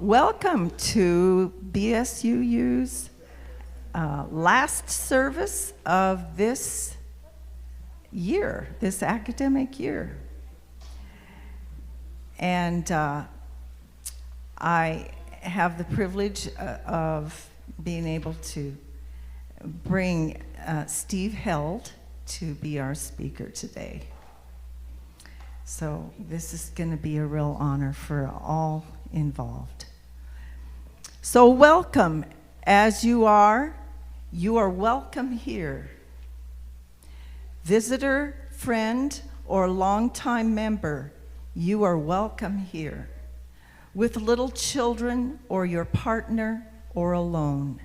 Welcome to BSUU's last service of this year, this academic year. And I have the privilege of being able to bring Steve Held to be our speaker today. So this is going to be a real honor for all involved. So welcome as you are welcome here. Visitor, friend, or longtime member, you are welcome here. With little children or your partner or alone,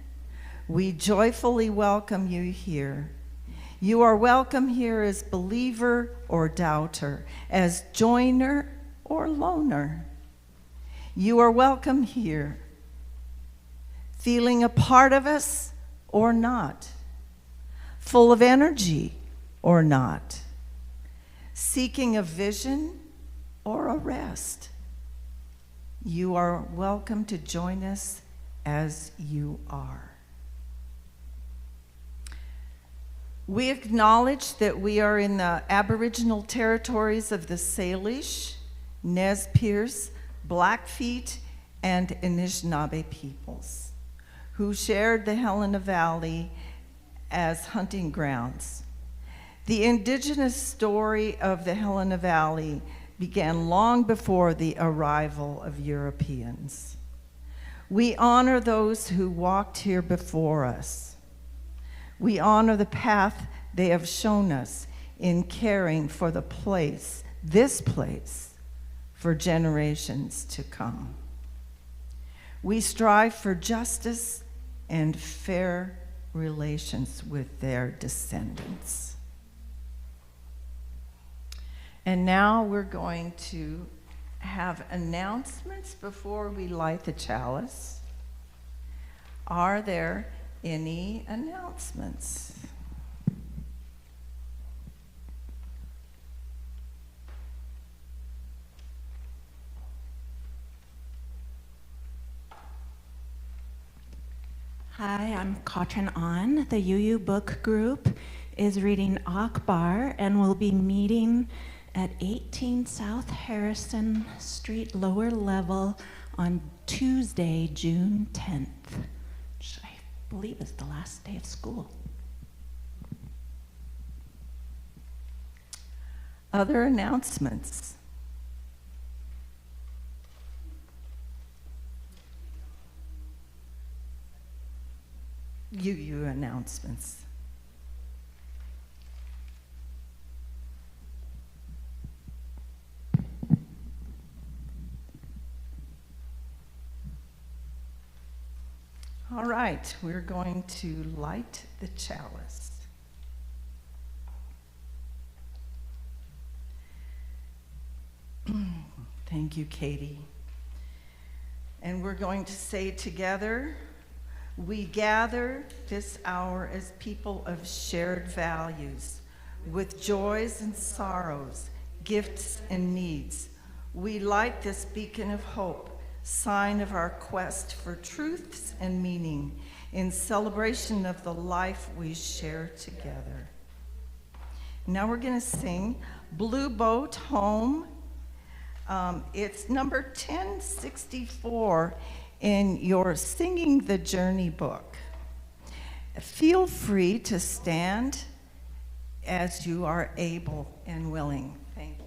we joyfully welcome you here. You are welcome here as believer or doubter, as joiner or loner. You are welcome here, feeling a part of us or not, full of energy or not, seeking a vision or a rest. You are welcome to join us as you are. We acknowledge that we are in the Aboriginal territories of the Salish, Nez Perce, Blackfeet, and Anishinaabe peoples, who shared the Helena Valley as hunting grounds. The indigenous story of the Helena Valley began long before the arrival of Europeans. We honor those who walked here before us. We honor the path they have shown us in caring for the place, this place, for generations to come. We strive for justice and fair relations with their descendants. And now we're going to have announcements before we light the chalice. Are there any announcements? Hi, I'm Katrin An. The UU Book Group is reading Akbar and will be meeting at 18 South Harrison Street, lower level, on Tuesday, June 10th, which I believe is the last day of school. Other announcements? UU announcements. All right, we're going to light the chalice. Thank you, Katie. And we're going to say together, we gather this hour as people of shared values, with joys and sorrows, gifts and needs. We light this beacon of hope, sign of our quest for truths and meaning in celebration of the life we share together. Now we're going to sing Blue Boat Home. It's number 1064 in your Singing the Journey book. Feel free to stand as you are able and willing. Thank you.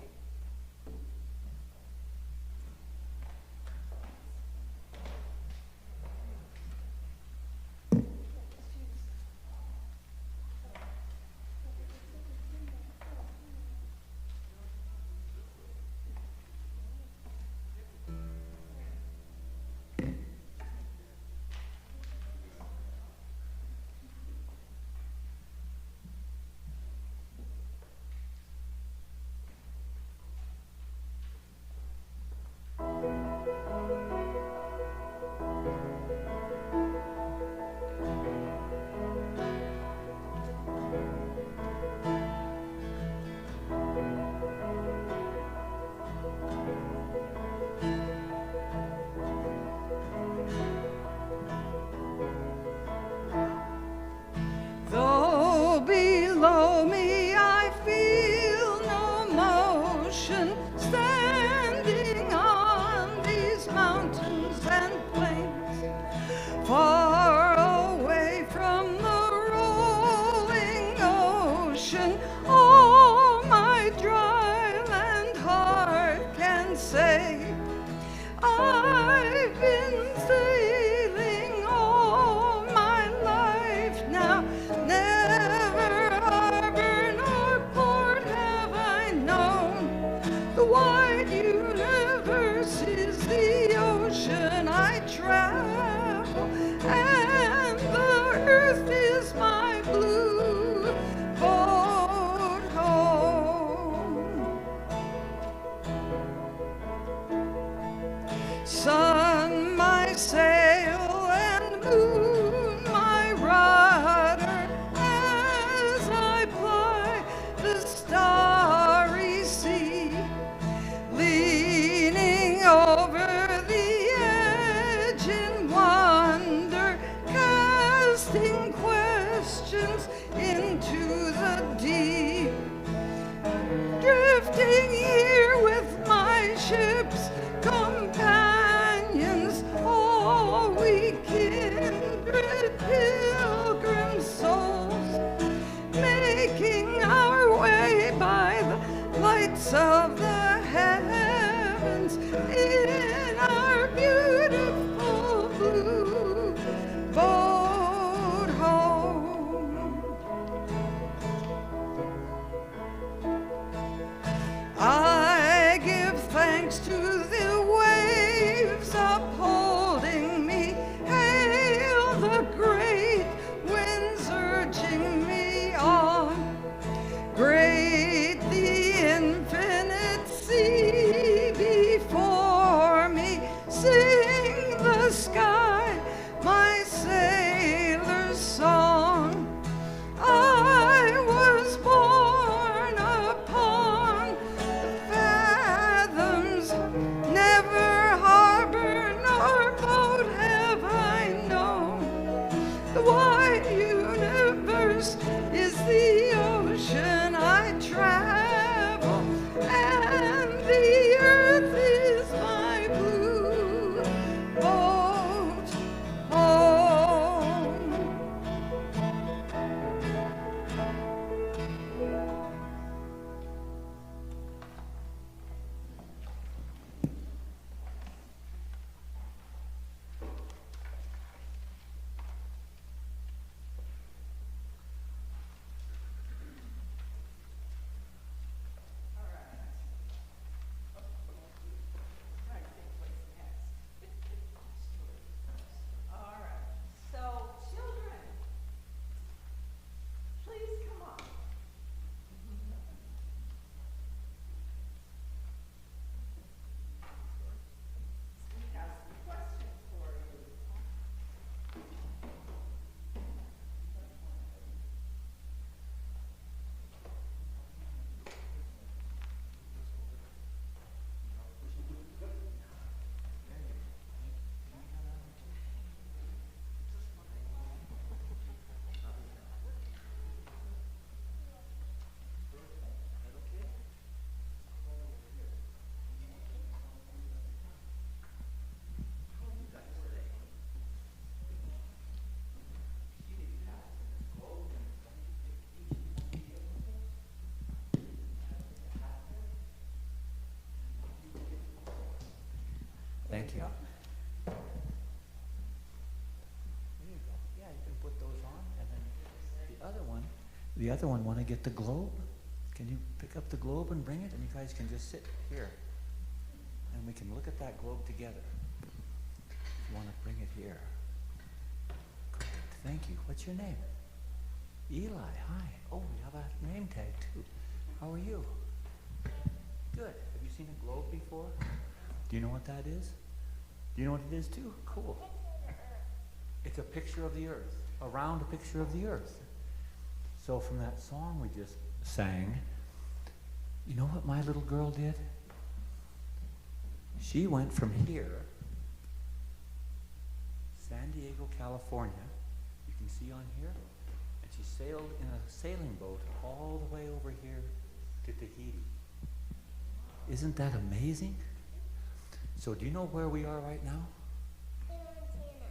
depths of the heavens in our beautiful blue boat home. I give thanks to the waves upholding me. Hail the great winds urging me on. Great the infinite sea before me. Sing the sky my sailor's song. I was born upon the fathoms, never harbor nor boat have I known. The wide universe is the ocean I travel, and the earth is my blue boat home. All right. So, children, please come on. We have some questions for you. Thank you. There you go. Yeah, you can put those on, and then the other one, want to get the globe? Can you pick up the globe and bring it? And you guys can just sit here, and we can look at that globe together. If you want to bring it here. Good. Thank you. What's your name? Eli. Hi. Oh, we have a name tag too. How are you? Good. Have you seen a globe before? Do you know what that is? Do you know what it is too? Cool. It's a picture of the earth, a round picture of the earth. So from that song we just sang, you know what my little girl did? She went from here, San Diego, California, you can see on here, and she sailed in a sailing boat all the way over here to Tahiti. Isn't that amazing? So do you know where we are right now?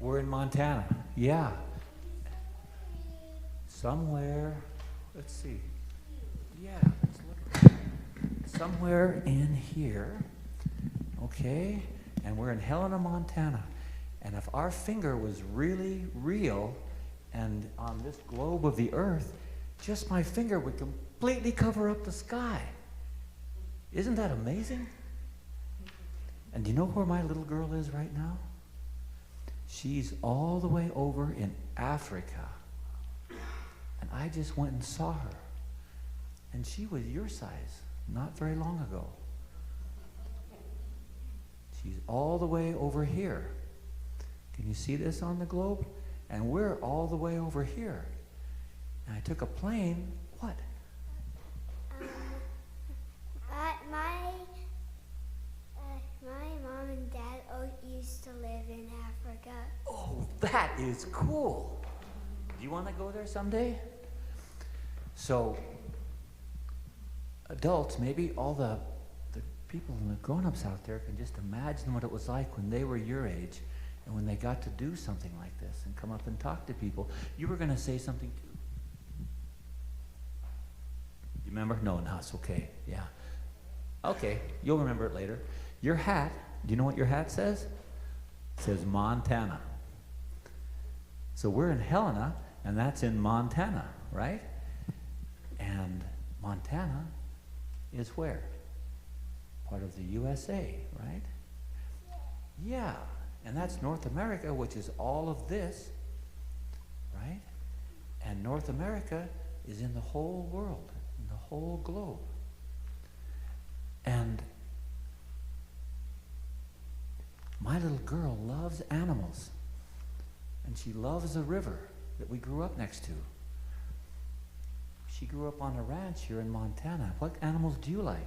We're in Montana. Yeah. Somewhere, let's see. Yeah, let's look at that. Somewhere in here, okay? And we're in Helena, Montana. And if our finger was really real and on this globe of the earth, just my finger would completely cover up the sky. Isn't that amazing? And do you know where my little girl is right now? She's all the way over in Africa. And I just went and saw her. And she was your size not very long ago. She's all the way over here. Can you see this on the globe? And we're all the way over here. And I took a plane. What? My mom and dad used to live in Africa. Oh, that is cool. Do you want to go there someday? So, adults, maybe all the people and the grown-ups out there can just imagine what it was like when they were your age and when they got to do something like this and come up and talk to people. You were going to say something too. You remember? No, it's okay. Yeah. Okay, you'll remember it later. Your hat, do you know what your hat says? It says Montana. So we're in Helena, and that's in Montana, right? And Montana is where? Part of the USA, right? Yeah, and that's North America, which is all of this, right? And North America is in the whole world, in the whole globe. And my little girl loves animals, and she loves the river that we grew up next to. She grew up on a ranch here in Montana. What animals do you like?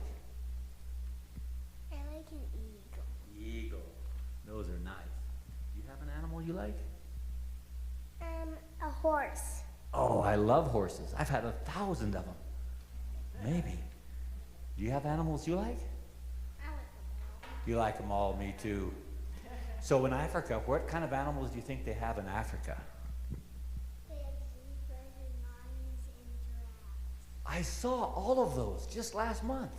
I like an eagle. Eagle. Those are nice. Do you have an animal you like? A horse. Oh, I love horses. I've had 1,000 of them. Maybe. Do you have animals you like? I like them all. You like them all, me too. So in Africa, what kind of animals do you think they have in Africa? They have zebras and lions and giraffes. I saw all of those just last month.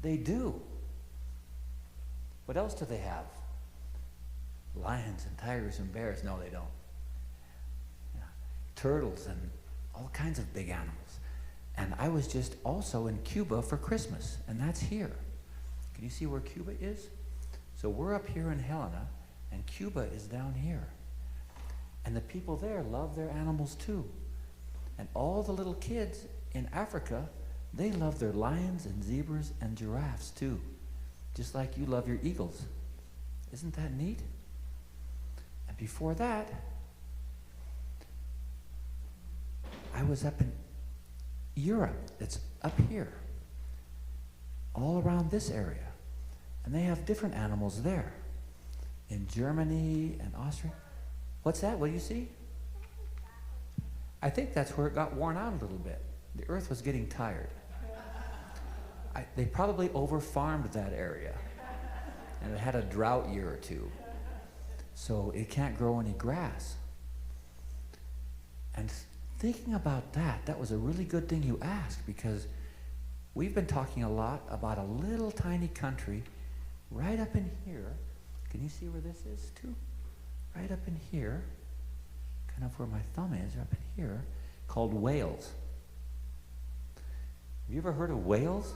They do. What else do they have? Lions and tigers and bears? No, they don't. Yeah. Turtles and all kinds of big animals. And I was just also in Cuba for Christmas, and that's here. Can you see where Cuba is? So we're up here in Helena, and Cuba is down here. And the people there love their animals too. And all the little kids in Africa, they love their lions and zebras and giraffes too. Just like you love your eagles. Isn't that neat? And before that, I was up in Europe. It's up here. All around this area. And they have different animals there. In Germany and Austria. What's that? What do you see? I think that's where it got worn out a little bit. The earth was getting tired. They probably over-farmed that area. And it had a drought year or two. So it can't grow any grass. And thinking about that, that was a really good thing you asked, because we've been talking a lot about a little tiny country right up in here. Can you see where this is too? Right up in here, kind of where my thumb is, up in here, called Wales. Have you ever heard of Wales?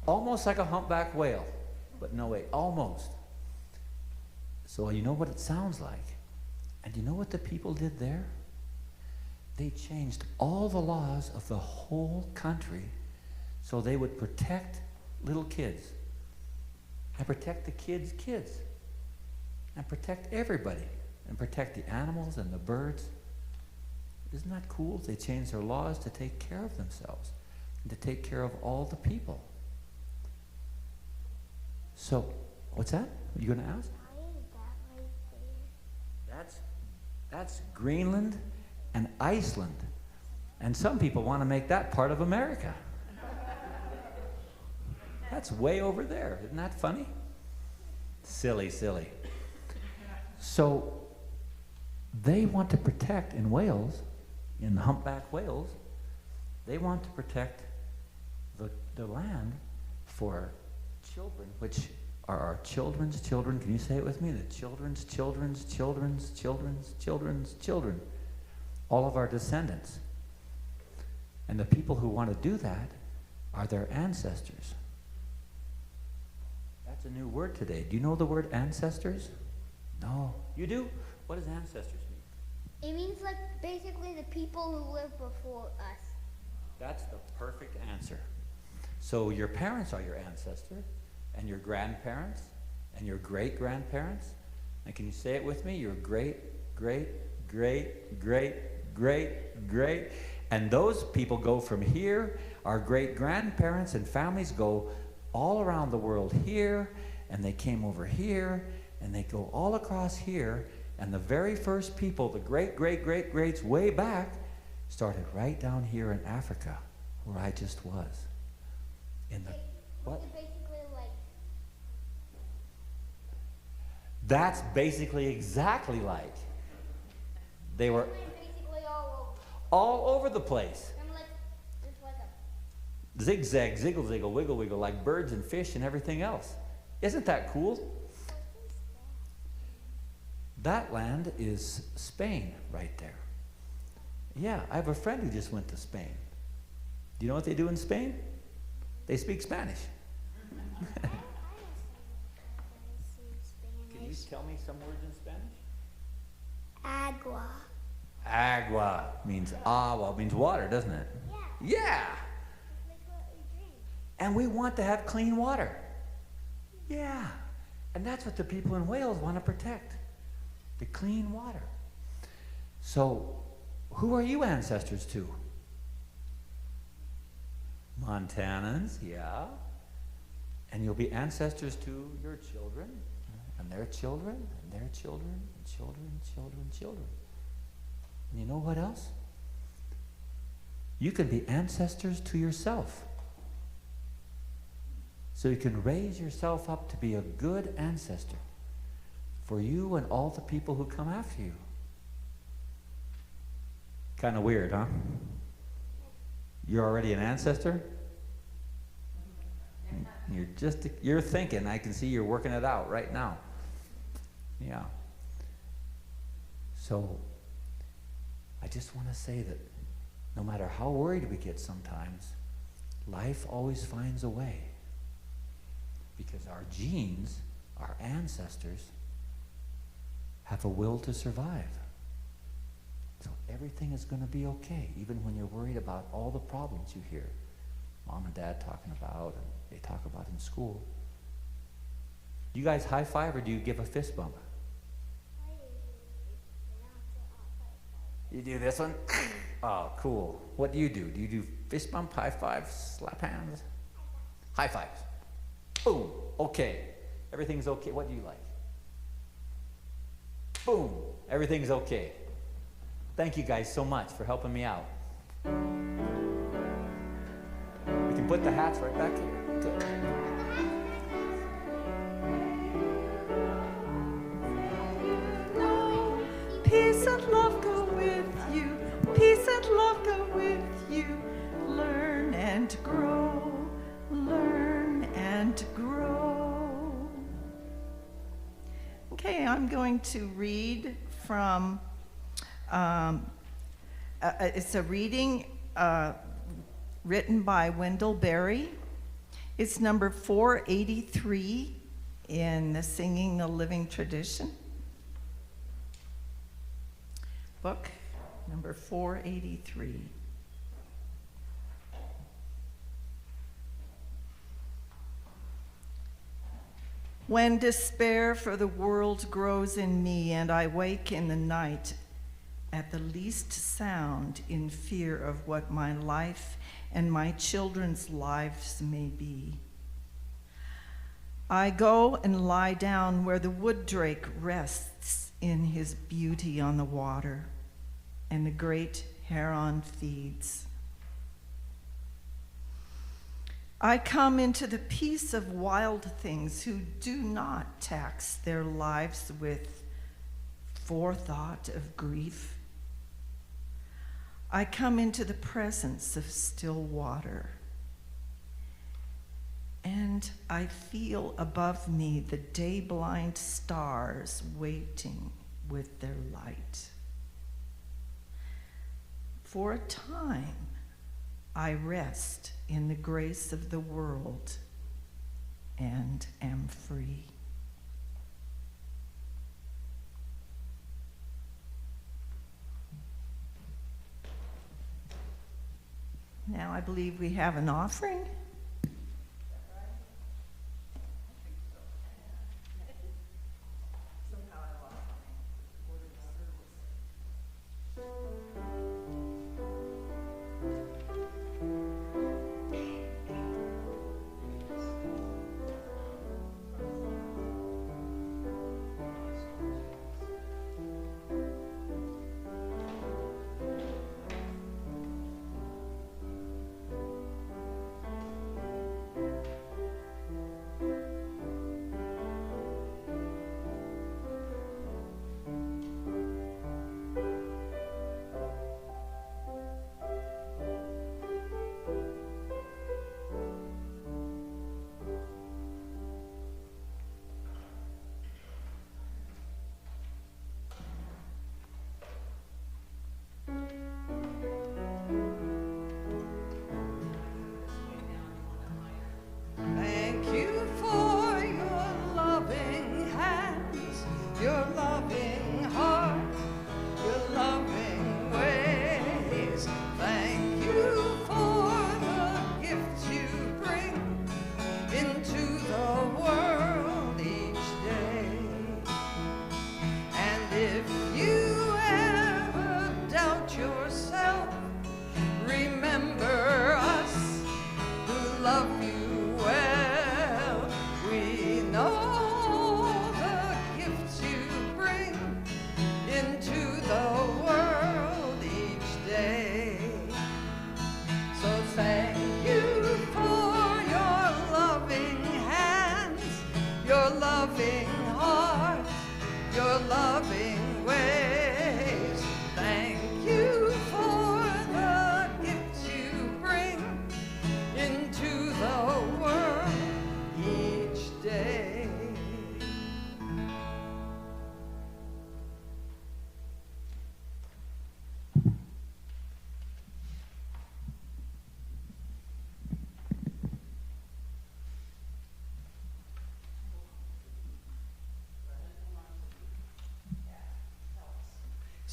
Almost like a humpback whale, but no way, almost. So you know what it sounds like. And you know what the people did there? They changed all the laws of the whole country so they would protect little kids. And protect the kids' kids. And protect everybody. And protect the animals and the birds. Isn't that cool? They changed their laws to take care of themselves. And to take care of all the people. So, what's that? Are you going to ask? Why is that right there? That's Greenland and Iceland. And some people want to make that part of America. That's way over there. Isn't that funny? Silly, silly. So they want to protect in Wales, in humpback Wales, they want to protect the land for children, which are our children's children. Can you say it with me? The children's children's children's children's children's children. All of our descendants. And the people who want to do that are their ancestors. That's a new word today. Do you know the word ancestors? No. You do? What does ancestors mean? It means like basically the people who lived before us. That's the perfect answer. So your parents are your ancestor, and your grandparents, and your great-grandparents. And can you say it with me? Your great, great, great, great, great, great. And those people go from here. Our great-grandparents and families go all around the world here, and they came over here, and they go all across here. And the very first people, the great-great-great-greats way back, started right down here in Africa, where I just was. In the what? Basically like. That's basically exactly like. They were Basically all over. all over the place. I'm like, there's like zigzag, ziggle, ziggle, wiggle, wiggle, like birds and fish and everything else. Isn't that cool? That land is Spain right there. Yeah, I have a friend who just went to Spain. Do you know what they do in Spain? They speak Spanish. Can you tell me some words in Spanish? Agua. Agua means agua, means water, doesn't it? Yeah. Yeah. Like what we drink. And we want to have clean water. Yeah. And that's what the people in Wales want to protect. The clean water. So, who are you ancestors to? Montanans, yeah. And you'll be ancestors to your children, and their children, and their children, and children, children, children. And you know what else? You can be ancestors to yourself. So you can raise yourself up to be a good ancestor for you and all the people who come after you. Kind of weird, huh? You're already an ancestor? You're thinking, I can see you're working it out right now. Yeah. So, I just want to say that no matter how worried we get sometimes, life always finds a way. Because our genes, our ancestors, have a will to survive. So everything is going to be okay, even when you're worried about all the problems you hear mom and dad talking about and they talk about in school. Do you guys high five or do you give a fist bump? You do this one? Oh, cool. What do you do? Do you do fist bump, high five, slap hands? High fives. Boom. Okay. Everything's okay. What do you like? Boom. Everything's okay. Thank you guys so much for helping me out. We can put the hats right back here. Good. Peace and love go with you. Peace and love go with you. Learn and grow. Learn and grow. Okay, I'm going to read from, it's a reading written by Wendell Berry. It's number 483 in the Singing the Living Tradition. Book number 483. When despair for the world grows in me, and I wake in the night at the least sound in fear of what my life and my children's lives may be, I go and lie down where the wood drake rests in his beauty on the water, and the great heron feeds. I come into the peace of wild things who do not tax their lives with forethought of grief. I come into the presence of still water, and I feel above me the day-blind stars waiting with their light. For a time, I rest in the grace of the world and am free. Now I believe we have an offering.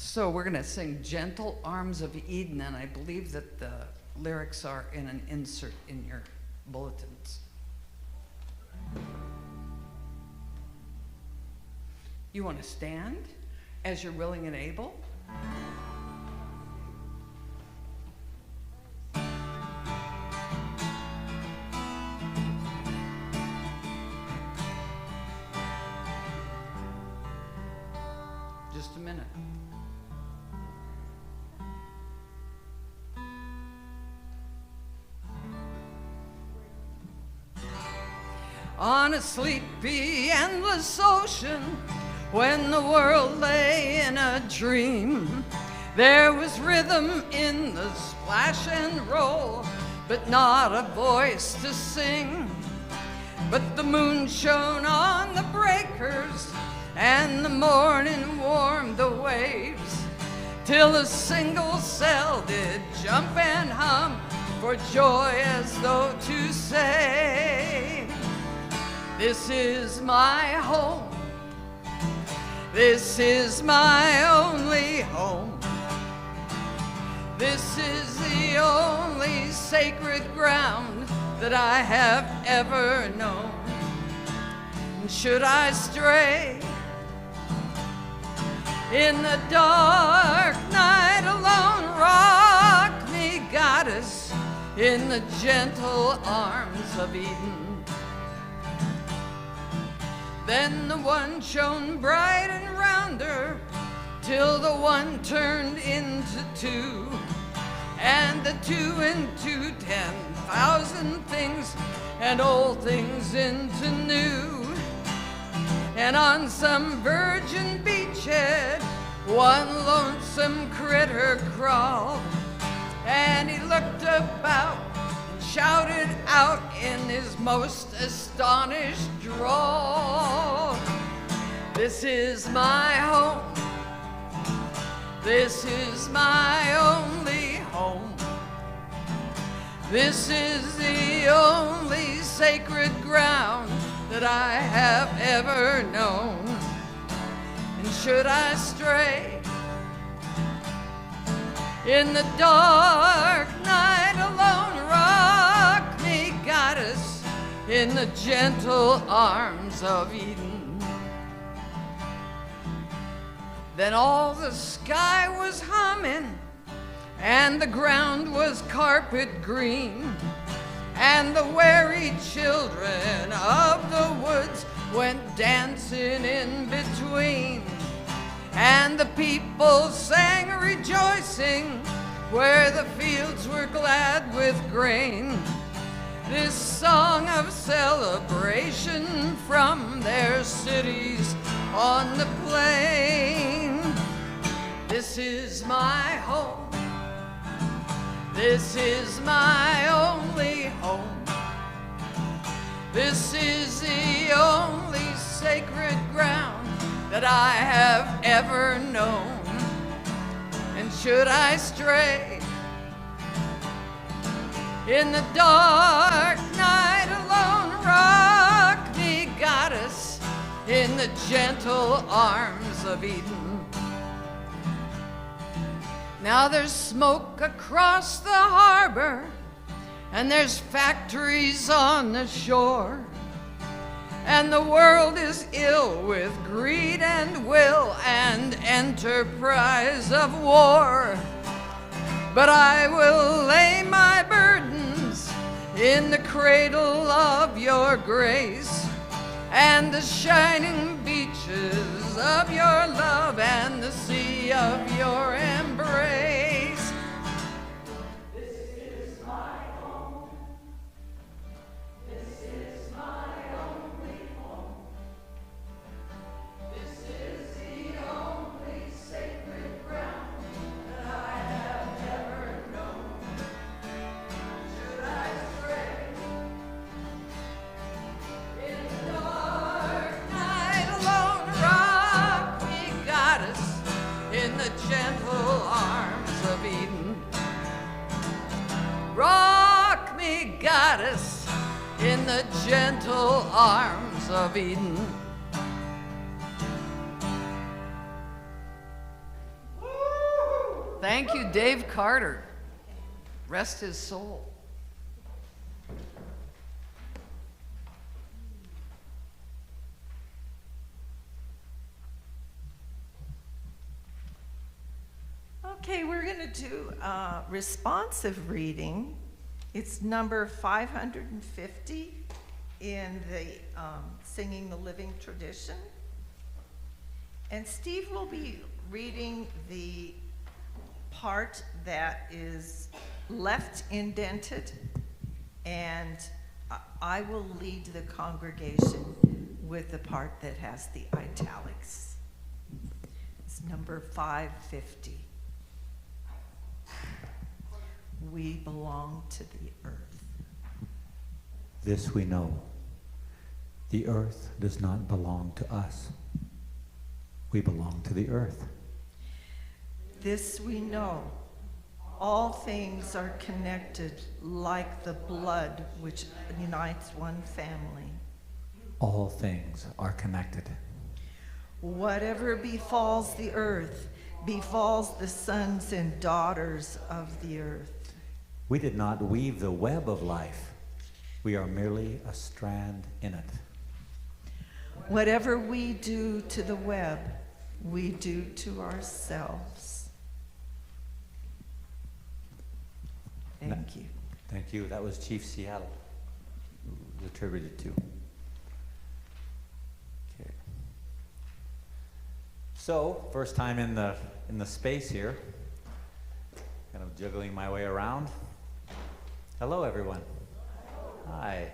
So we're going to sing Gentle Arms of Eden, and I believe that the lyrics are in an insert in your bulletins. You want to stand as you're willing and able? Just a minute. On a sleepy, endless ocean, when the world lay in a dream, there was rhythm in the splash and roll, but not a voice to sing. But the moon shone on the breakers, and the morning warmed the waves, till a single cell did jump and hum for joy, as though to say, this is my home, this is my only home, this is the only sacred ground that I have ever known. And should I stray in the dark night alone, rock me, goddess, in the gentle arms of Eden. Then the one shone bright and rounder, till the one turned into two, and the two into 10,000 things, and old things into new. And on some virgin beachhead, one lonesome critter crawled, and he looked about and shouted out in his most astonished drawl, this is my home, this is my only home, this is the only sacred ground that I have ever known. And should I stray in the dark night alone, rock me, goddess, in the gentle arms of Eden. Then all the sky was humming, and the ground was carpet green, and the wary children of the woods went dancing in between, and the people sang rejoicing where the fields were glad with grain, this song of celebration from their cities on the plain. This is my home, this is my only home, this is the only sacred ground that I have ever known. And should I stray in the dark night alone, rock me, goddess, in the gentle arms of Eden. Now there's smoke across the harbor, and there's factories on the shore, and the world is ill with greed and will and enterprise of war. But I will lay my burdens in the cradle of your grace, and the shining beaches of your love, and the sea of your embrace. This is my home, this is my only home, this is the only sacred ground that I have ever known. Should I stray in the dark night alone, rock me, goddess, in the gentle arms of Eden. Rock me, goddess, in the gentle arms of Eden. Woo! Thank you, Dave Carter. Rest his soul. Okay, we're going to do responsive reading. It's number 550 in the Singing the Living Tradition. And Steve will be reading the part that is left indented, and I will lead the congregation with the part that has the italics. It's number 550. We belong to the earth. This we know. The earth does not belong to us. We belong to the earth. This we know. All things are connected like the blood which unites one family. All things are connected. Whatever befalls the earth befalls the sons and daughters of the earth. We did not weave the web of life. We are merely a strand in it. Whatever we do to the web, we do to ourselves. Thank you. Thank you. That was Chief Seattle, who was attributed to. Okay. So, first time in the space here, kind of juggling my way around. Hello, everyone. Hi.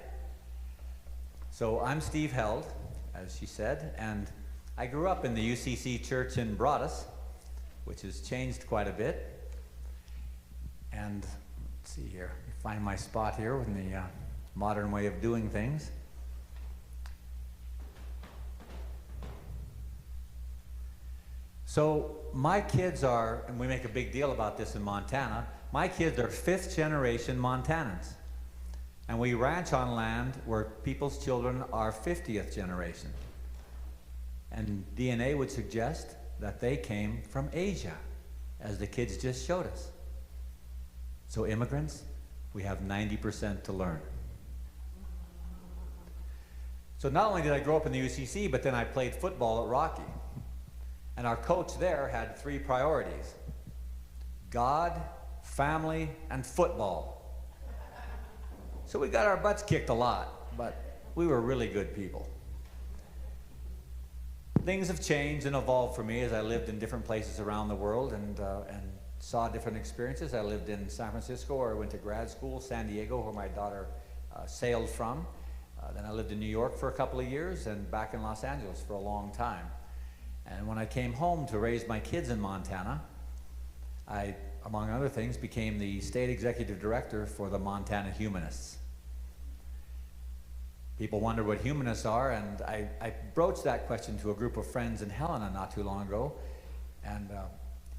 So I'm Steve Held, as she said, and I grew up in the UCC church in Broadus, which has changed quite a bit. And let's see here, find my spot here in the modern way of doing things. So my kids are, and we make a big deal about this in Montana, my kids are 5th generation Montanans. And we ranch on land where people's children are 50th generation. And DNA would suggest that they came from Asia, as the kids just showed us. So immigrants, we have 90% to learn. So not only did I grow up in the UCC, but then I played football at Rocky. And our coach there had 3 priorities: God, family, and football. So we got our butts kicked a lot, but we were really good people. Things have changed and evolved for me as I lived in different places around the world and saw different experiences. I lived in San Francisco, where I went to grad school, San Diego, where my daughter sailed from. Then I lived in New York for a couple of years and back in Los Angeles for a long time. And when I came home to raise my kids in Montana, I, among other things, became the state executive director for the Montana Humanists. People wonder what humanists are, and I broached that question to a group of friends in Helena not too long ago, and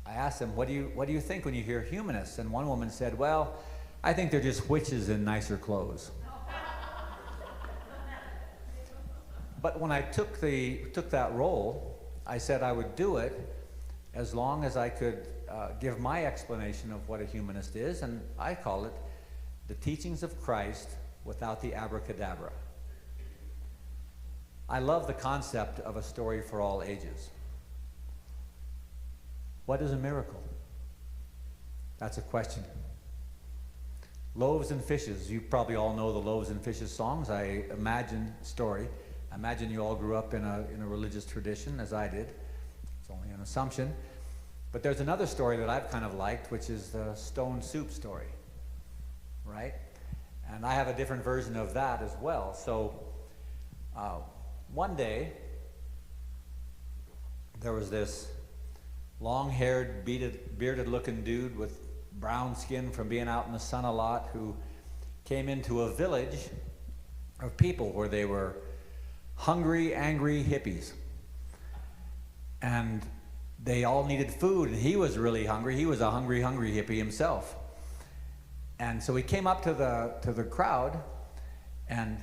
I asked them, what do you think when you hear humanists? And one woman said, well, I think they're just witches in nicer clothes. But when I took that role, I said I would do it as long as I could give my explanation of what a humanist is, and I call it the teachings of Christ without the abracadabra. I love the concept of a story for all ages. What is a miracle? That's a question. Loaves and fishes. You probably all know the loaves and fishes songs. I imagine you all grew up in a religious tradition, as I did. It's only an assumption. But there's another story that I've kind of liked, which is the stone soup story, right? And I have a different version of that as well. So one day, there was this long-haired, bearded-looking dude with brown skin from being out in the sun a lot who came into a village of people where they were hungry, angry hippies. And they all needed food, and he was really hungry. He was a hungry hippie himself. And so he came up to the crowd, and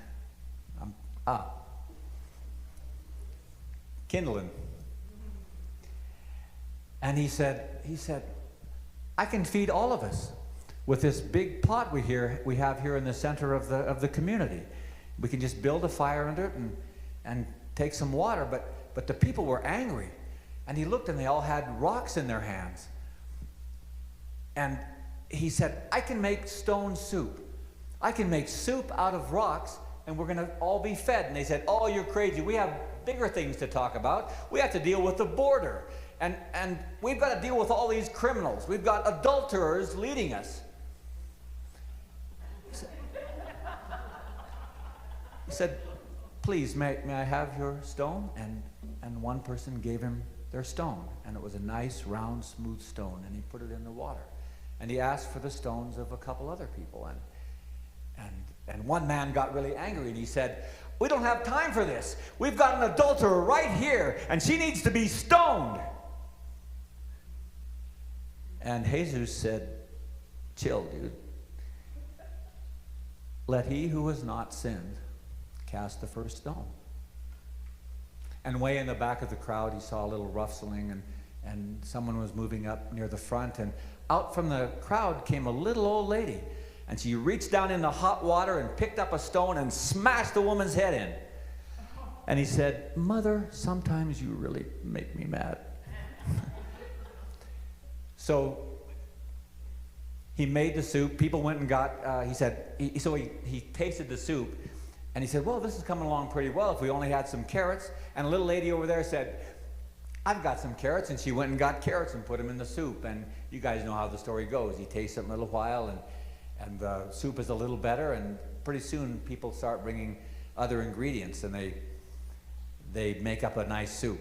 kindling. And he said, I can feed all of us with this big pot we have here in the center of the community. We can just build a fire under it and take some water, but the people were angry. And he looked and they all had rocks in their hands. And he said, I can make stone soup. I can make soup out of rocks and we're gonna all be fed. And they said, oh, you're crazy. We have bigger things to talk about. We have to deal with the border. And we've got to deal with all these criminals. We've got adulterers leading us. He said, please, may I have your stone? And one person gave him their stone. And it was a nice, round, smooth stone. And he put it in the water. And he asked for the stones of a couple other people. And one man got really angry and he said, we don't have time for this. We've got an adulterer right here and she needs to be stoned. And Jesus said, chill, dude. Let he who has not sinned cast the first stone. And way in the back of the crowd, he saw a little rustling and someone was moving up near the front. And out from the crowd came a little old lady. And she reached down in the hot water and picked up a stone and smashed the woman's head in. And he said, Mother, sometimes you really make me mad. So he made the soup. People went and got, he tasted the soup. And he said, well, this is coming along pretty well if we only had some carrots. And a little lady over there said, I've got some carrots. And she went and got carrots and put them in the soup. And you guys know how the story goes. He tastes it in a little while and the soup is a little better. And pretty soon people start bringing other ingredients and they make up a nice soup.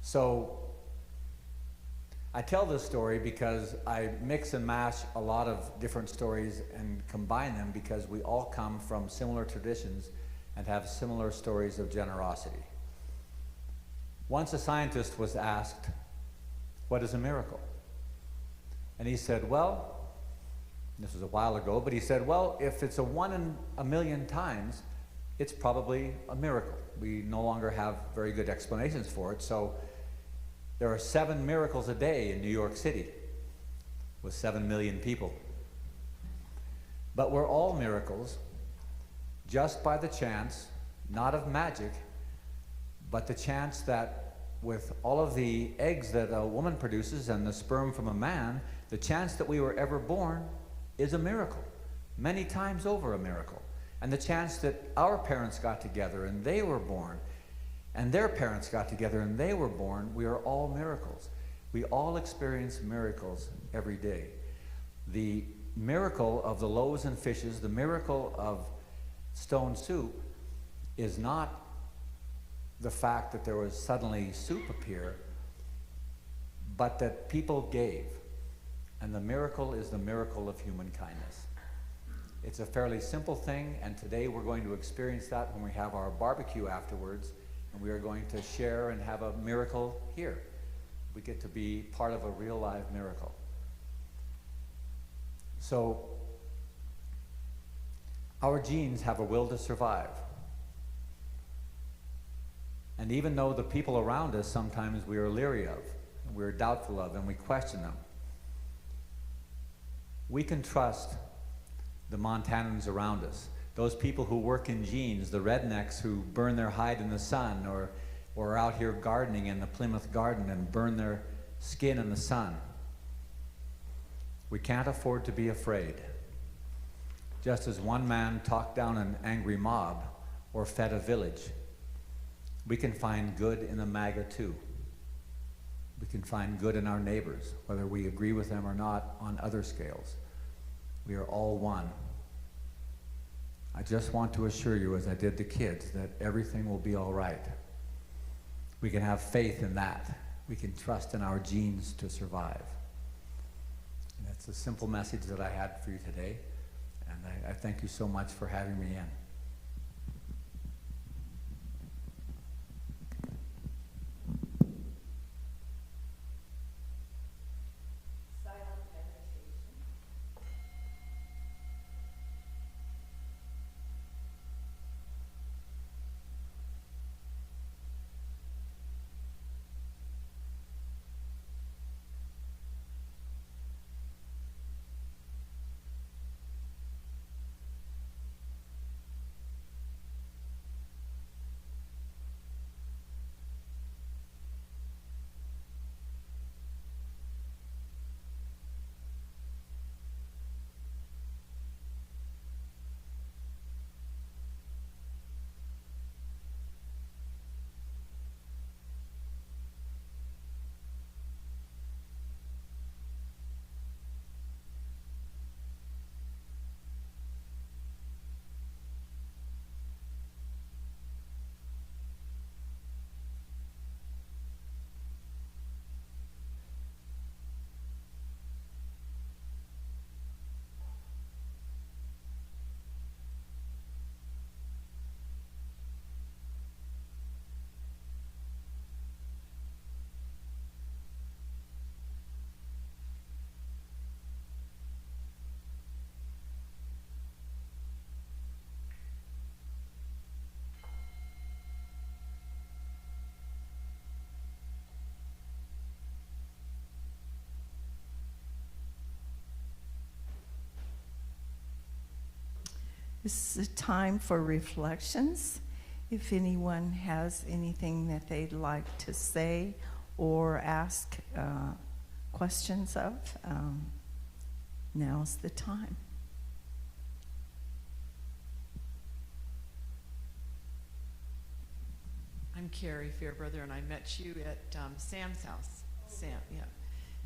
So I tell this story because I mix and mash a lot of different stories and combine them because we all come from similar traditions and have similar stories of generosity. Once a scientist was asked, what is a miracle? And he said, well, this was a while ago, but he said, well, if it's a 1 in a million times, it's probably a miracle. We no longer have very good explanations for it, so there are 7 miracles a day in New York City with 7 million people. But we're all miracles just by the chance, not of magic, but the chance that with all of the eggs that a woman produces and the sperm from a man, the chance that we were ever born is a miracle, many times over a miracle. And the chance that our parents got together and they were born, and their parents got together and they were born, we are all miracles. We all experience miracles every day. The miracle of the loaves and fishes, the miracle of stone soup, is not the fact that there was suddenly soup appear, but that people gave. And the miracle is the miracle of human kindness. It's a fairly simple thing, and today we're going to experience that when we have our barbecue afterwards. And we are going to share and have a miracle here. We get to be part of a real live miracle. So, our genes have a will to survive. And even though the people around us sometimes we are leery of, and we're doubtful of, and we question them, we can trust the Montanans around us. Those people who work in jeans, the rednecks who burn their hide in the sun or are out here gardening in the Plymouth garden and burn their skin in the sun. We can't afford to be afraid. Just as one man talked down an angry mob or fed a village, we can find good in a MAGA too. We can find good in our neighbors, whether we agree with them or not on other scales. We are all one. I just want to assure you, as I did the kids, that everything will be all right. We can have faith in that. We can trust in our genes to survive. And that's a simple message that I had for you today. And I thank you so much for having me in. This is a time for reflections. If anyone has anything that they'd like to say or ask questions of, now's the time. I'm Carrie Fairbrother, and I met you at Sam's house. Sam, yeah.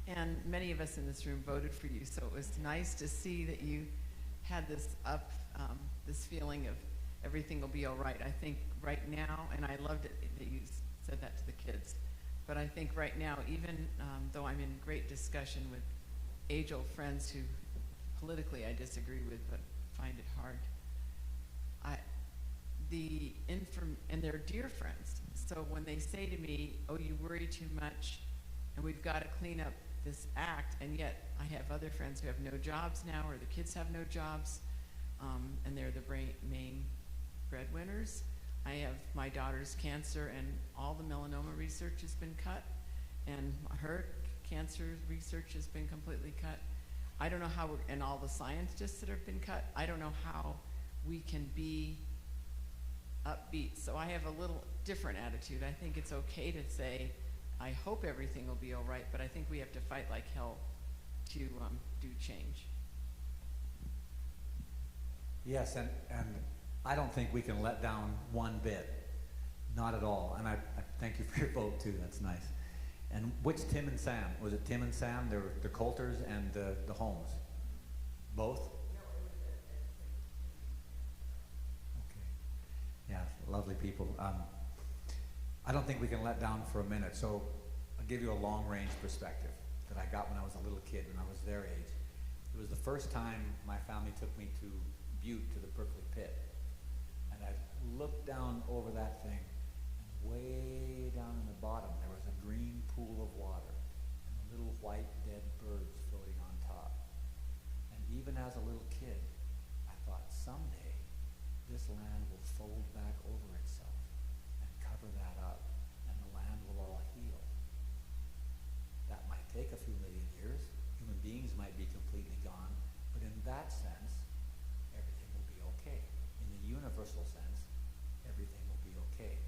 And many of us in this room voted for you, so it was nice to see that you had this this feeling of everything will be all right. I think right now, and I loved it that you said that to the kids, but I think right now, even though I'm in great discussion with age-old friends who politically I disagree with, but find it hard, and they're dear friends. So when they say to me, "Oh, you worry too much, and we've got to clean up this act," and yet I have other friends who have no jobs now, or the kids have no jobs, and they're the main breadwinners. I have my daughter's cancer, and all the melanoma research has been cut, and her cancer research has been completely cut. I don't know how, and all the scientists that have been cut, I don't know how we can be upbeat. So I have a little different attitude. I think it's okay to say, I hope everything will be all right, but I think we have to fight like hell to do change. Yes, and I don't think we can let down one bit. Not at all. And I thank you for your vote, too. That's nice. And which Tim and Sam? Was it Tim and Sam? They were the Coulters and the Holmes? Both? Okay. Yeah, lovely people. I don't think we can let down for a minute. So I'll give you a long-range perspective that I got when I was a little kid, when I was their age. It was the first time my family took me to Butte, to the Berkeley Pit. And I looked down over that thing, and way down in the bottom there was a green pool of water and little white dead birds floating on top. And even as a little kid, I thought someday this land will fold back over itself and cover that up, and the land will all heal. That might take a few million years. Human beings might be completely gone, but in that sense, everything will be okay. In the universal sense, everything will be okay.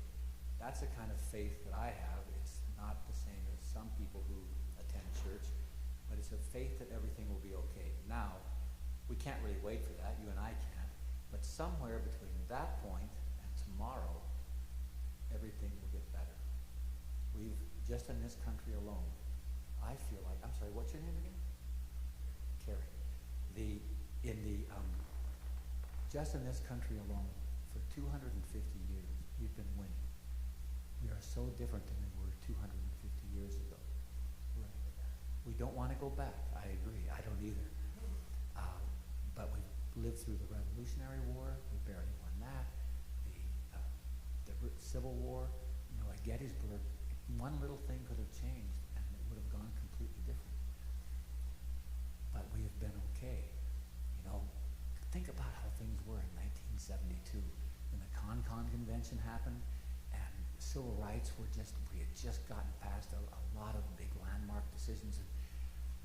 That's the kind of faith that I have. It's not the same as some people who attend church, but it's a faith that everything will be okay. Now, we can't really wait for that, you and I can't, but somewhere between that point and tomorrow, everything will get better. We've, just in this country alone, I feel like, I'm sorry, what's your name again? Carrie. Just in this country alone, for 250 years, we've been winning. We are so different than we were 250 years ago. Right. We don't want to go back. I agree. I don't either. But we lived through the Revolutionary War. We barely won that. The Civil War. You know, at Gettysburg, one little thing could have changed, and it would have gone completely different. But we have been okay. You know, think about how things were in 1972 when the Con Convention happened, and civil rights were we had just gotten past a lot of big landmark decisions,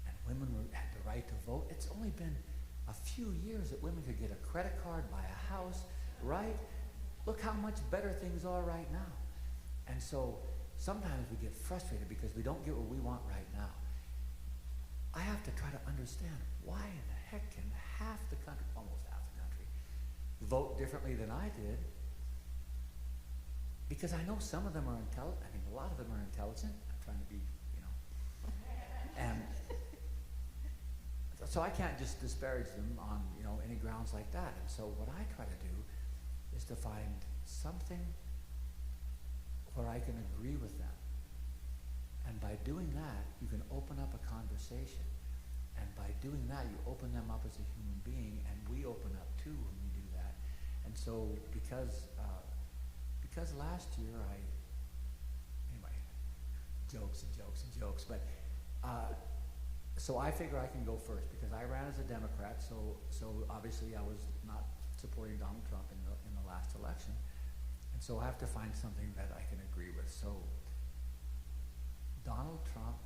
and women had the right to vote. It's only been a few years that women could get a credit card, buy a house, right? Look how much better things are right now. And so sometimes we get frustrated because we don't get what we want right now. I have to try to understand, why in the heck can half the country, almost half the country, vote differently than I did? Because I know some of them are intelligent. I mean, a lot of them are intelligent. I'm trying to be, you know. And so I can't just disparage them on, you know, any grounds like that. And so what I try to do is to find something where I can agree with them. And by doing that, you can open up a conversation. And by doing that, you open them up as a human being, and we open up too when we do that. And so because last year anyway, jokes and jokes and jokes, but so I figure I can go first because I ran as a Democrat, so obviously I was not supporting Donald Trump in the last election. And so I have to find something that I can agree with. So Donald Trump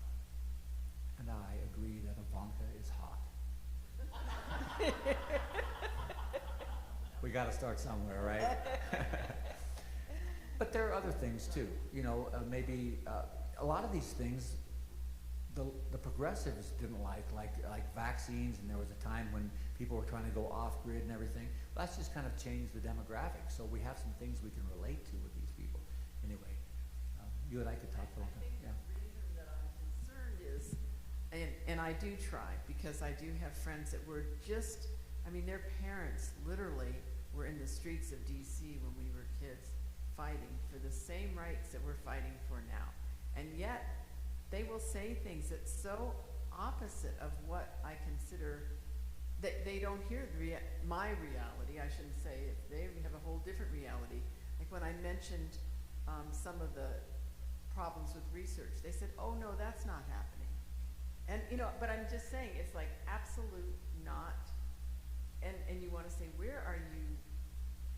and I agree that Ivanka is hot. We got to start somewhere, right? But there are other things too. You know, maybe a lot of these things, the progressives didn't like vaccines, and there was a time when people were trying to go off grid and everything. That's just kind of changed the demographics. So we have some things we can relate to with these people. Anyway, you and I could talk for a minute. Yeah. The reason that I'm concerned is, and I do try, because I do have friends that were just, I mean, their parents literally were in the streets of DC when we were kids, fighting for the same rights that we're fighting for now. And yet, they will say things that's so opposite of what I consider, that they don't hear my reality, I shouldn't say, they have a whole different reality. Like when I mentioned some of the problems with research, they said, oh no, that's not happening. And you know, but I'm just saying, it's like absolute not, and you want to say, where are you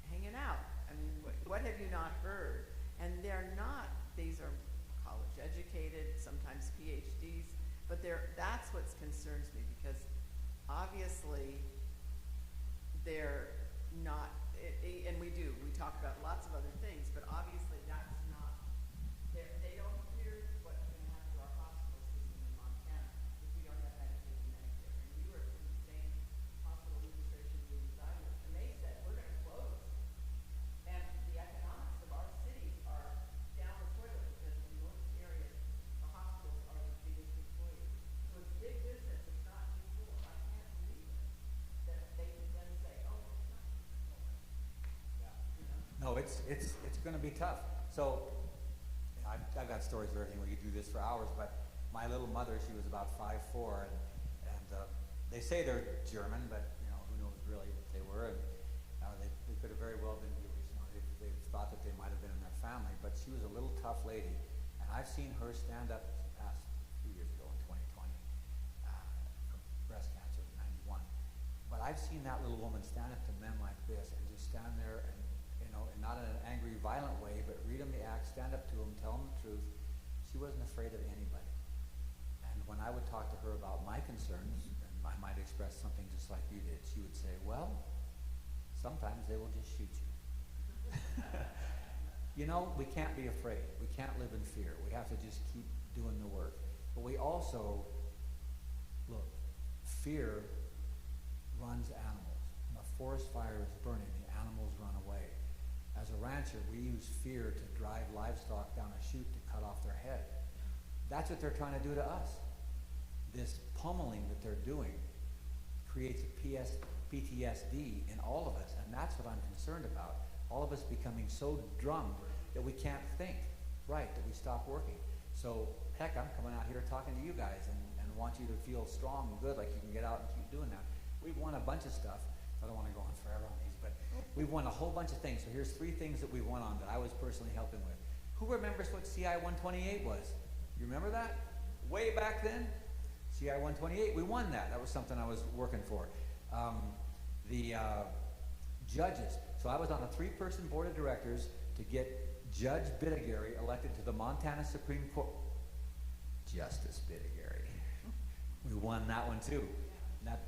hanging out? I mean, what have you not heard? And they're not, these are college educated, sometimes PhDs, but that's what concerns me, because obviously they're not, and we talk about lots of other things, but obviously that's not, they don't hear what's going to happen to our hospital system in Montana if we don't have Medicaid and Medicare. And you were in the same hospital administration meetings I was, and they said, we're going to close. And the economics of our cities are down the toilet, because in most areas, the hospitals are the biggest employers. So it's big business, it's not just little. I can't believe it, that they can then say, oh, it's not just little. Yeah. No, it's going to be tough. So I've got stories of everything. We could do this for hours, but my little mother, she was about 5'4", and they say they're German, but you know, who knows really what they were. And they could have very well been Jewish. You know, they thought that they might have been in their family, but she was a little tough lady, and I've seen her stand up the past 2 years ago in 2020 from breast cancer in '91. But I've seen that little woman stand up to men like this and just stand there and, you know, and not in an angry, violent way, but read them the act, stand up to them, tell them the truth. She wasn't afraid of anybody. And when I would talk to her about my concerns, and I might express something just like you did, she would say, well, sometimes they will just shoot you. You know, we can't be afraid. We can't live in fear. We have to just keep doing the work. But we also, look, fear runs animals. When a forest fire is burning, the animals run away. As a rancher, we use fear to drive livestock down a chute to cut off their head. That's what they're trying to do to us. This pummeling that they're doing creates a PTSD in all of us, and that's what I'm concerned about. All of us becoming so drummed that we can't think right, that we stop working. So, heck, I'm coming out here talking to you guys and want you to feel strong and good, like you can get out and keep doing that. We've won a bunch of stuff. I don't want to go on forever on these, but we've won a whole bunch of things. So here's 3 things that we won on that I was personally helping with. Who remembers what CI 128 was? You remember that? Way back then? CI 128, we won that. That was something I was working for. The judges. So I was on a 3-person board of directors to get Judge Bittigary elected to the Montana Supreme Court. Justice Bittigary. We won that one too.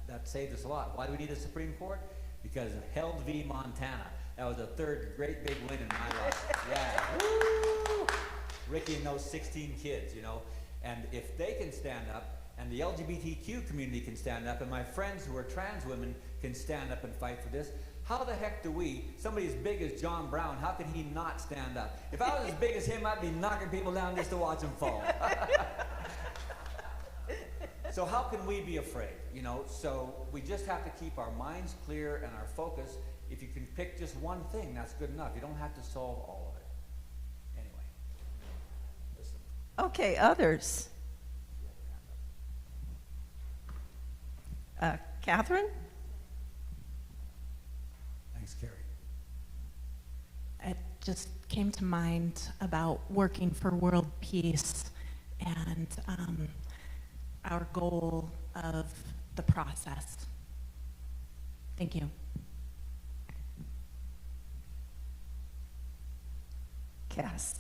That saved us a lot. Why do we need a Supreme Court? Because of Held v. Montana. That was a 3rd great big win in my life. Yeah. Woo! Ricky and those 16 kids, you know. And if they can stand up, and the LGBTQ community can stand up, and my friends who are trans women can stand up and fight for this, how the heck do we, somebody as big as John Brown, how can he not stand up? If I was as big as him, I'd be knocking people down just to watch them fall. So how can we be afraid? You know, so we just have to keep our minds clear and our focus. If you can pick just one thing, that's good enough. You don't have to solve all of it. Anyway, listen. Okay, others. Catherine? Thanks, Carrie. It just came to mind about working for world peace and our goal of the process. Thank you. Cass.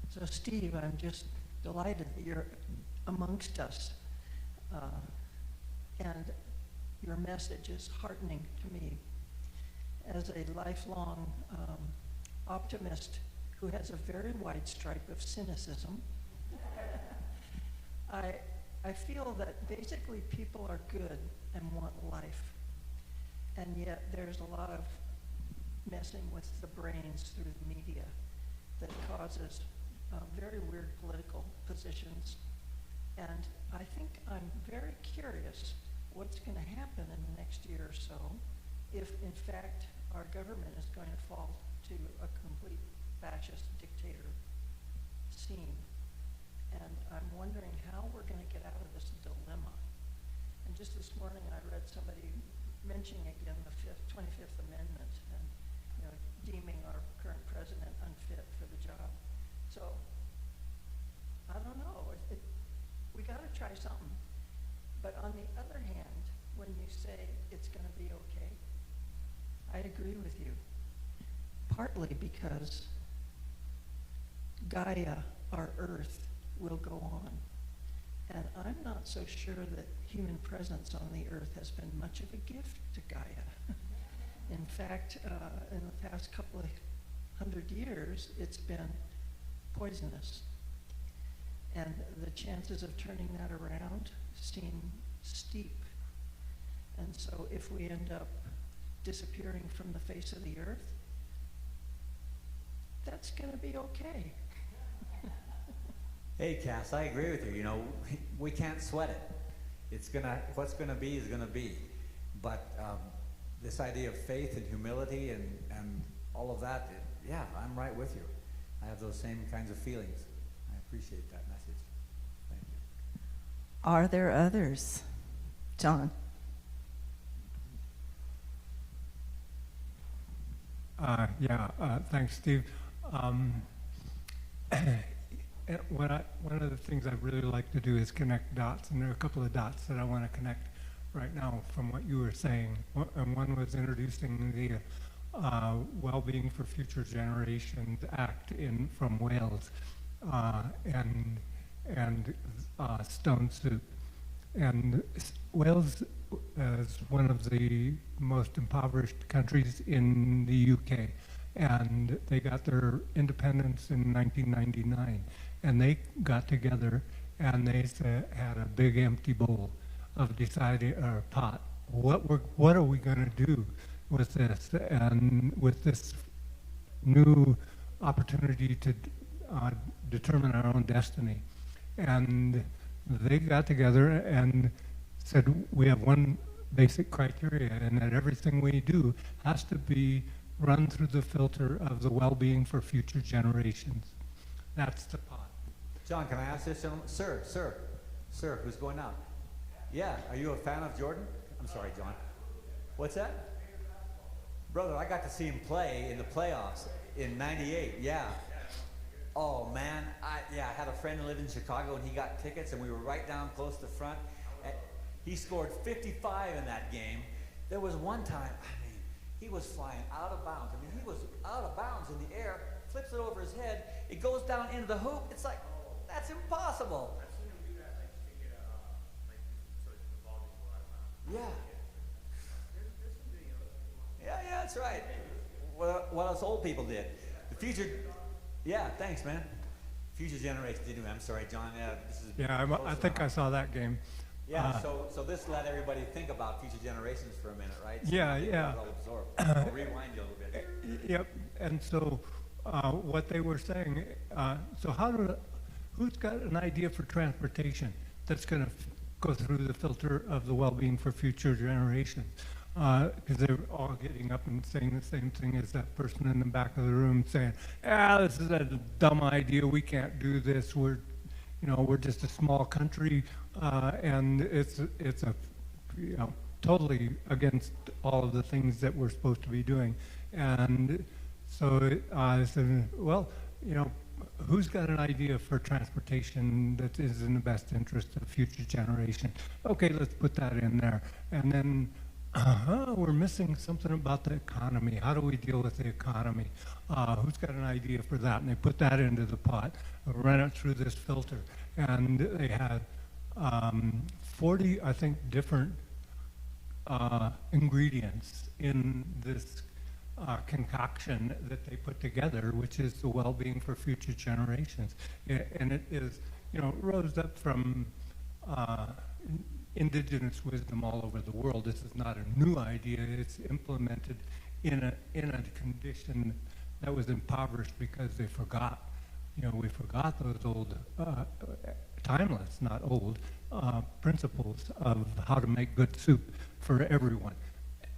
So Steve, I'm just delighted that you're amongst us. And your message is heartening to me. As a lifelong optimist who has a very wide stripe of cynicism, I feel that basically people are good and want life. And yet there's a lot of messing with the brains through the media that causes very weird political positions. And I think I'm very curious what's going to happen in the next year or so if, in fact, our government is going to fall to a complete fascist dictator scene. And I'm wondering how we're going to get out of this dilemma. And just this morning, I read somebody mentioning again the 25th Amendment and, you know, deeming our current president unfit for the job. So I don't know. We got to try something. But on the other hand, when you say it's going to be okay, I agree with you. Partly because Gaia, our Earth, will go on. And I'm not so sure that human presence on the Earth has been much of a gift to Gaia. In fact, in the past couple of 100 years, it's been poisonous. And the chances of turning that around seem steep. And so if we end up disappearing from the face of the Earth, that's going to be okay. Hey, Cass, I agree with you. You know, we can't sweat it. What's gonna be is gonna be. But this idea of faith and humility and all of that, yeah, I'm right with you. I have those same kinds of feelings. I appreciate that message. Thank you. Are there others? John. Thanks, Steve. One of the things I really like to do is connect dots, and there are a couple of dots that I want to connect right now from what you were saying. One was introducing the Well-Being for Future Generations Act from Wales and Stone Soup. And Wales is one of the most impoverished countries in the UK, and they got their independence in 1999. And they got together and they had a big empty bowl of deciding, or pot. What are we going to do with this? And with this new opportunity to determine our own destiny. And they got together and said, we have one basic criteria, and that everything we do has to be run through the filter of the well-being for future generations. That's the pot. John, can I ask this gentleman? Sir, who's going out? Yeah, are you a fan of Jordan? I'm sorry, John. What's that? Brother, I got to see him play in the playoffs in '98, yeah. Oh, man, I had a friend who lived in Chicago, and he got tickets, and we were right down close to the front. He scored 55 in that game. There was one time, he was flying out of bounds. He was out of bounds in the air, flips it over his head, it goes down into the hoop. It's like, that's impossible. I've seen him do that, like, to get so the ball just go out of bounds. Yeah. There's some videos. Yeah, that's right. What us old people did. The future, yeah, thanks, man. Future generations did. I'm sorry, John. I think I saw that game. Yeah, so this let everybody think about future generations for a minute, right? So Yeah. I'll rewind you a little bit. Yep. And so what they were saying, who's got an idea for transportation that's going to go through the filter of the well-being for future generations? Because they're all getting up and saying the same thing as that person in the back of the room saying, this is a dumb idea, we can't do this, we're just a small country, and it's totally against all of the things that we're supposed to be doing. And so I said, well, who's got an idea for transportation that is in the best interest of future generation? Okay, let's put that in there. And then, we're missing something about the economy. How do we deal with the economy? Who's got an idea for that? And they put that into the pot, ran it through this filter. And they had 40, I think, different ingredients in this concoction that they put together, which is the well-being for future generations. And it is, rose up from indigenous wisdom all over the world. This is not a new idea. It's implemented in a condition that was impoverished because they forgot. We forgot those old, timeless, not old, principles of how to make good soup for everyone.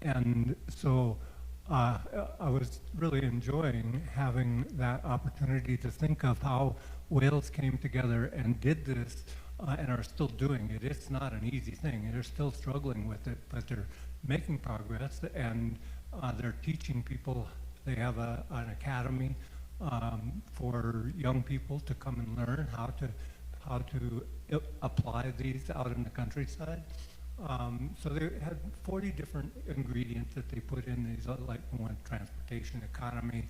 And so I was really enjoying having that opportunity to think of how Wales came together and did this and are still doing it. It's not an easy thing. They're still struggling with it, but they're making progress, and they're teaching people. They have an academy for young people to come and learn how to apply these out in the countryside. So they had 40 different ingredients that they put in these, like transportation, economy,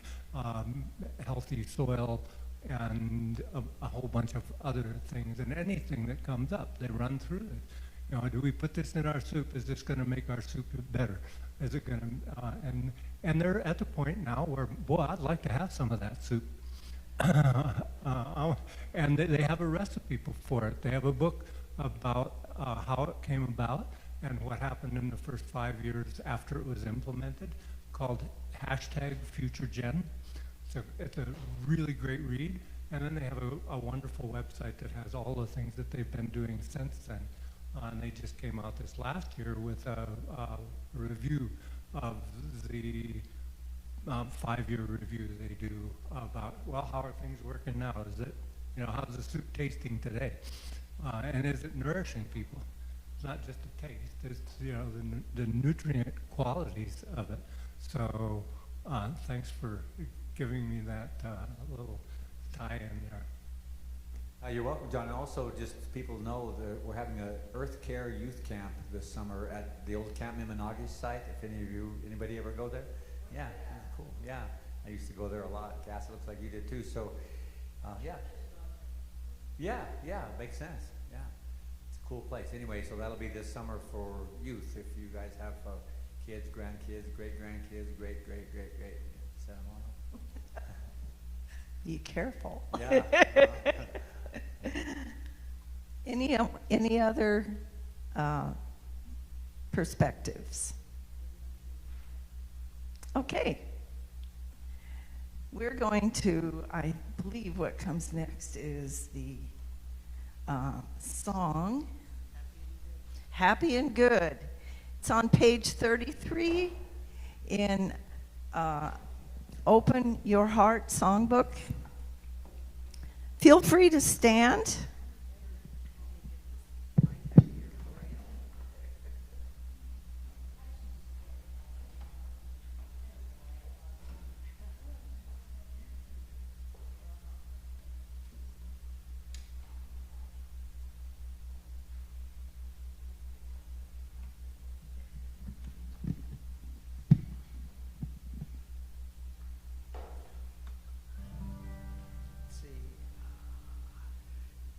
healthy soil, and a whole bunch of other things. And anything that comes up, they run through it. Do we put this in our soup? Is this going to make our soup better? Is it going to? And they're at the point now where, boy, I'd like to have some of that soup. And they have a recipe for it. They have a book about how it came about and what happened in the first 5 years after it was implemented, called #FutureGen. So it's a really great read. And then they have a wonderful website that has all the things that they've been doing since then. And they just came out this last year with a review of the 5-year review they do about, well, how are things working now? Is it, how's the soup tasting today? And is it nourishing people? It's not just the taste, it's, the nutrient qualities of it. So thanks for giving me that little tie-in there. You're welcome, John. And also, just so people know that we're having an Earth Care Youth Camp this summer at the old Camp Miminogi site. If anybody ever go there? Yeah, that's cool. Yeah, I used to go there a lot. Cass, it looks like you did too. So, yeah, makes sense. Yeah, it's a cool place. Anyway, so that'll be this summer for youth. If you guys have kids, grandkids, great-grandkids, great. Set them on. Be careful. Yeah. Any other perspectives? Okay. We're going to, I believe what comes next is the song, Happy and Good. It's on page 33 in Open Your Heart Songbook. Feel free to stand.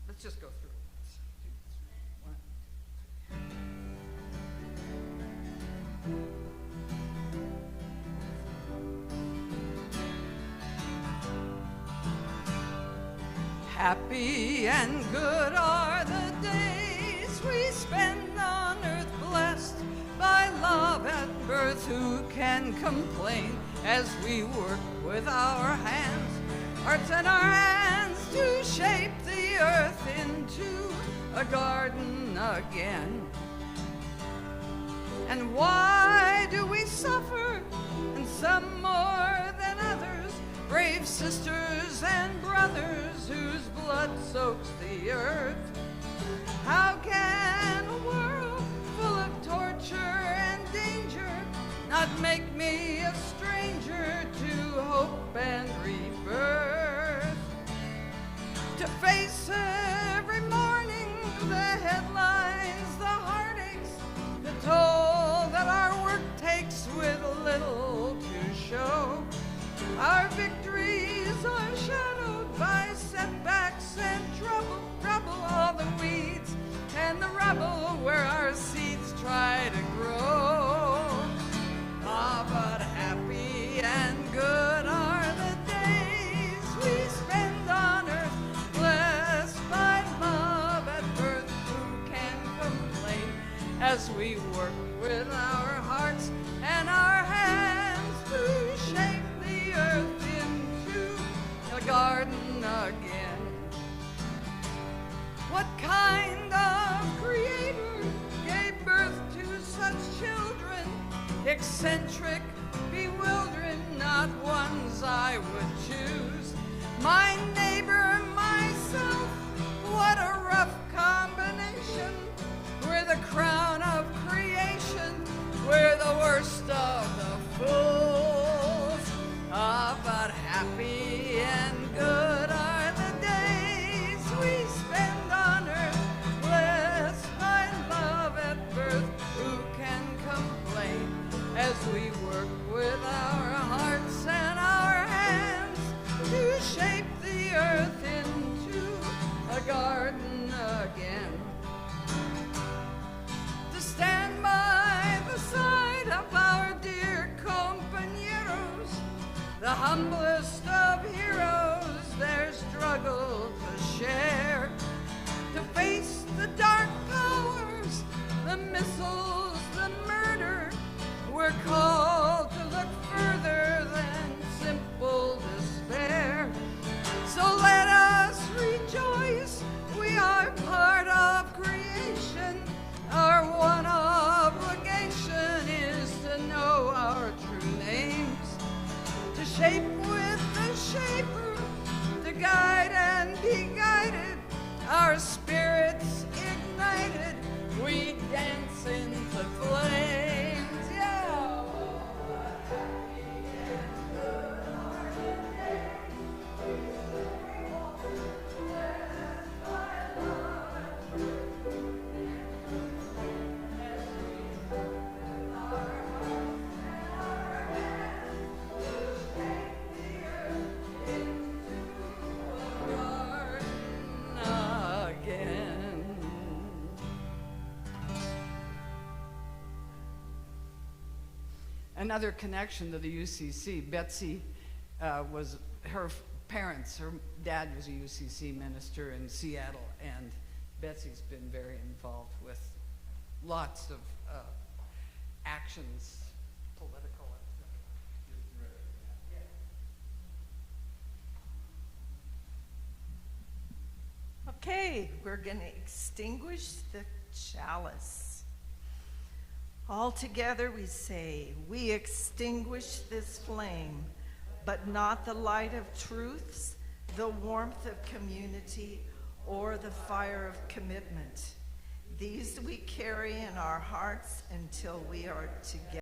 Let's just go through it. 1, 2. Happy and good are the days we spend on earth, blessed by love at birth. Who can complain as we work with our hands, hearts and our hands, to shape the earth into a garden again? And why do we suffer, and some more than others, brave sisters and brothers whose blood soaks the earth? How can a world full of torture and danger not make me a stranger to hope and rebirth? To face every morning the headlines, the heartaches, the toll that our work takes with little to show. Our victories are shadowed by setbacks and trouble, all the weeds and the rubble where our seeds try to grow. as we work with our hearts and our hands to shape the earth into a garden again. What kind of creator gave birth to such children? Eccentric, bewildering, not ones I would choose. My neighbor, myself, what a rough combination. We're the crown of creation, we're the worst of the fools. But happy and good are the days we spend on earth, blessed by love at birth. Who can complain as we work with our hearts and our hands to shape the earth into a garden again? To stand by the side of our dear compañeros, the humblest of heroes, their struggle to share. To face the dark powers, the missiles, the murder, we're called to look further than simple despair. So let us rejoice, we are part of creation. Our one obligation is to know our true names, to shape with the shaper, to guide and be guided. Our spirits ignited, we dance into flames. Yeah. Again. Another connection to the UCC, Betsy was her parents, her dad was a UCC minister in Seattle, and Betsy's been very involved with lots of actions, political. Okay, we're going to extinguish the chalice. All together we say, we extinguish this flame, but not the light of truths, the warmth of community, or the fire of commitment. These we carry in our hearts until we are together.